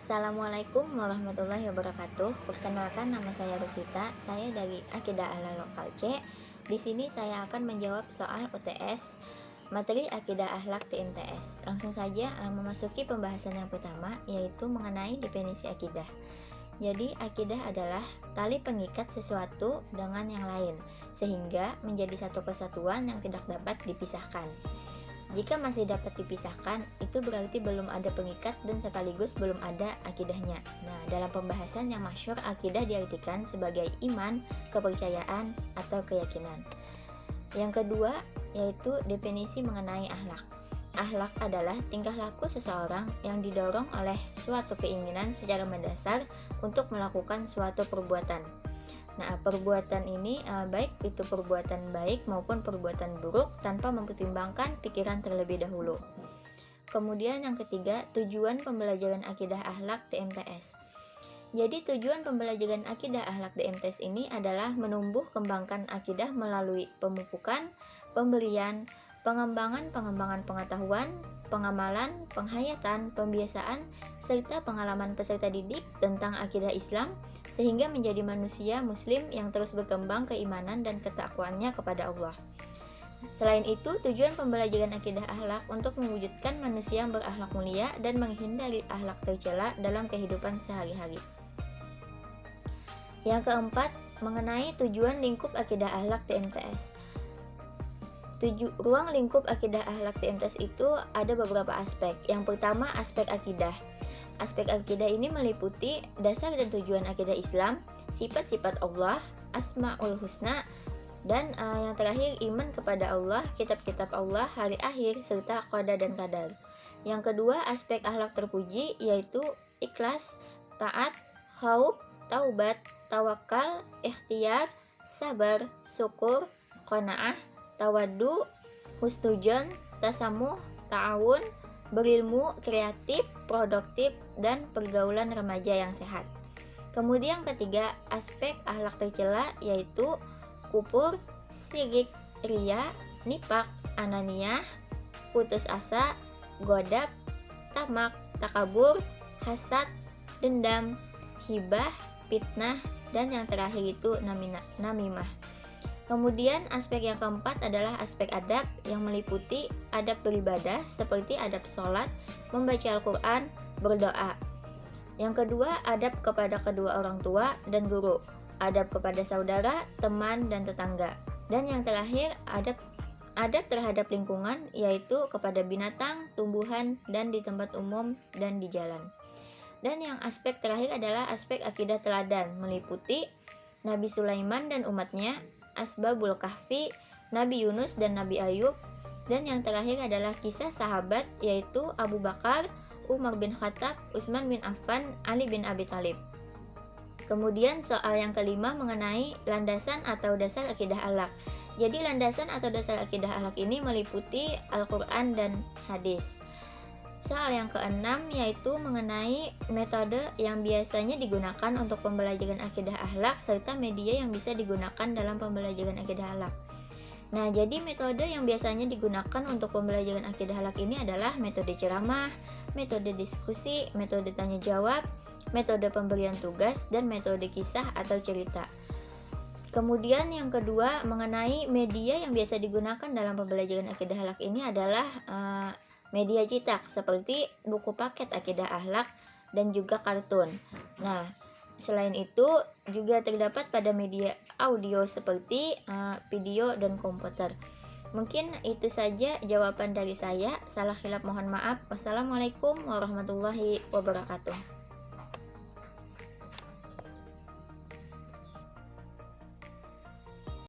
Assalamualaikum warahmatullahi wabarakatuh. Perkenalkan, nama saya Rusita. Saya dari Akidah Ala Lokal C. Di sini saya akan menjawab soal UTS materi Akidah Akhlak di MTS. Langsung saja memasuki pembahasan yang pertama, yaitu mengenai definisi akidah. Jadi, akidah adalah tali pengikat sesuatu dengan yang lain, sehingga menjadi satu kesatuan yang tidak dapat dipisahkan. Jika masih dapat dipisahkan, itu berarti belum ada pengikat dan sekaligus belum ada akidahnya. Nah, dalam pembahasan yang masyhur, akidah diartikan sebagai iman, kepercayaan, atau keyakinan. Yang kedua, yaitu definisi mengenai akhlak. Akhlak adalah tingkah laku seseorang yang didorong oleh suatu keinginan secara mendasar untuk melakukan suatu perbuatan. Nah, perbuatan ini baik itu perbuatan baik maupun perbuatan buruk tanpa mempertimbangkan pikiran terlebih dahulu. Kemudian yang ketiga, tujuan pembelajaran akidah akhlak di MTS. Jadi tujuan pembelajaran akidah akhlak di MTS ini adalah menumbuh kembangkan akidah melalui pemupukan, pemberian, pengembangan pengetahuan, pengamalan, penghayatan, pembiasaan, serta pengalaman peserta didik tentang akidah Islam, sehingga menjadi manusia muslim yang terus berkembang keimanan dan ketakwaannya kepada Allah. Selain itu, tujuan pembelajaran akidah akhlak untuk mewujudkan manusia yang berakhlak mulia dan menghindari akhlak tercela dalam kehidupan sehari-hari. Yang keempat, mengenai tujuan lingkup akidah akhlak di MTS. Ruang lingkup akidah akhlak di MTS itu ada beberapa aspek. Yang pertama, aspek akidah. Aspek akidah ini meliputi dasar dan tujuan akidah Islam, sifat-sifat Allah, Asmaul Husna, dan yang terakhir iman kepada Allah, kitab-kitab Allah, hari akhir, serta qada dan qadar. Yang kedua, aspek akhlak terpuji, yaitu ikhlas, taat, khauf, taubat, tawakal, ikhtiar, sabar, syukur, qanaah, tawaddu, husnudzon, tasamuh, ta'awun, berilmu, kreatif, produktif, dan pergaulan remaja yang sehat. Kemudian ketiga, aspek akhlak tercela yaitu kufur, syirik, riya, nifak, ananiyah, putus asa, godab, tamak, takabur, hasad, dendam, hibah, fitnah, dan yang terakhir itu namimah. Kemudian aspek yang keempat adalah aspek adab yang meliputi adab beribadah seperti adab sholat, membaca Al-Quran, berdoa. Yang kedua, adab kepada kedua orang tua dan guru, adab kepada saudara, teman, dan tetangga. Dan yang terakhir, adab terhadap lingkungan, yaitu kepada binatang, tumbuhan, dan di tempat umum dan di jalan. Dan yang aspek terakhir adalah aspek akidah teladan, meliputi Nabi Sulaiman dan umatnya, Asbabul Kahfi, Nabi Yunus dan Nabi Ayub, dan yang terakhir adalah kisah sahabat yaitu Abu Bakar, Umar bin Khattab, Utsman bin Affan, Ali bin Abi Thalib. Kemudian soal yang kelima mengenai landasan atau dasar akidah akhlak. Jadi landasan atau dasar akidah akhlak ini meliputi Al-Quran dan hadis. Soal yang keenam yaitu mengenai metode yang biasanya digunakan untuk pembelajaran akidah akhlak serta media yang bisa digunakan dalam pembelajaran akidah akhlak. Nah, jadi metode yang biasanya digunakan untuk pembelajaran akidah akhlak ini adalah metode ceramah, metode diskusi, metode tanya jawab, metode pemberian tugas, dan metode kisah atau cerita. Kemudian yang kedua mengenai media yang biasa digunakan dalam pembelajaran akidah akhlak ini adalah media cetak seperti buku paket akidah akhlak dan juga kartun. Nah, selain itu juga terdapat pada media audio seperti video dan komputer. Mungkin itu saja jawaban dari saya. Salah khilaf mohon maaf. Wassalamualaikum warahmatullahi wabarakatuh.